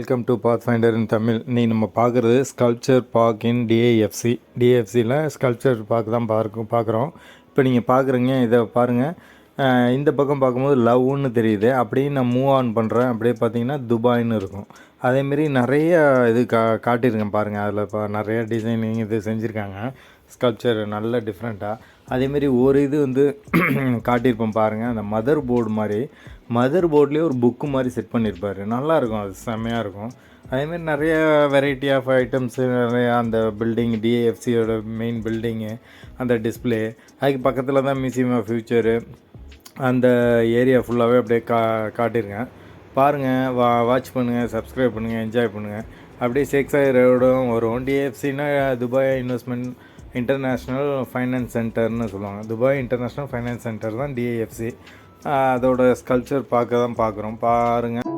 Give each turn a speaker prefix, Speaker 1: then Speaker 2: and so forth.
Speaker 1: Welcome to Pathfinder in Tamil. நீ நம்ம பார்க்குறது ஸ்கல்ப்சர் பார்க் இன் டிஐஎஃப்சி. டிஐஎஃப்சியில் ஸ்கல்ப்சர் பார்க் தான் பார்க்குறோம். இப்போ நீங்கள் பார்க்குறீங்க, இதை பாருங்கள். இந்த பக்கம் பார்க்கும்போது லவ்னு தெரியுது. அப்படியே நான் மூவ் ஆன் பண்ணுறேன். அப்படியே பார்த்தீங்கன்னா துபாய்னு இருக்கும். அதேமாரி நிறைய இது காட்டியிருக்கேன் பாருங்கள். அதில் இப்போ நிறைய டிசைனிங் இது செஞ்சுருக்காங்க. ஸ்கல்ப்சர் நல்ல டிஃப்ரெண்ட்டாக. அதேமாரி ஒரு இது காட்டியிருப்போம் பாருங்கள். அந்த மதர் போர்டு மாதிரி, மதர் போர்ட்லேயே ஒரு புக்கு மாதிரி செட் பண்ணியிருப்பார். நல்லாயிருக்கும், அது செம்மையாக இருக்கும். அதேமாரி நிறைய வெரைட்டி ஆஃப் ஐட்டம்ஸு, நிறையா அந்த பில்டிங், டிஏஎஃப்சியோட மெயின் பில்டிங்கு, அந்த டிஸ்பிளே, அதுக்கு பக்கத்தில் தான் மியூசியம் ஆஃப் ஃப்யூச்சரு. அந்த ஏரியா ஃபுல்லாகவே அப்படியே காட்டியிருக்கேன் பாருங்கள். வாட்ச் பண்ணுங்கள், சப்ஸ்கிரைப் பண்ணுங்கள், என்ஜாய் பண்ணுங்கள். அப்படியே ஷேக்ஸ்பியரோடும் வரும். டிஏஎஃப்சின்னா துபாய் இன்வெஸ்ட்மெண்ட் இன்டர்நேஷ்னல் ஃபைனான்ஸ் சென்டர்னு சொல்லுவாங்க. துபாய் இன்டர்நேஷ்னல் ஃபைனான்ஸ் சென்டர் தான் டிஐஎஃப்சி. அதோட ஸ்கல்ப்சர் பார்க்க தான் பார்க்குறோம். பாருங்கள்.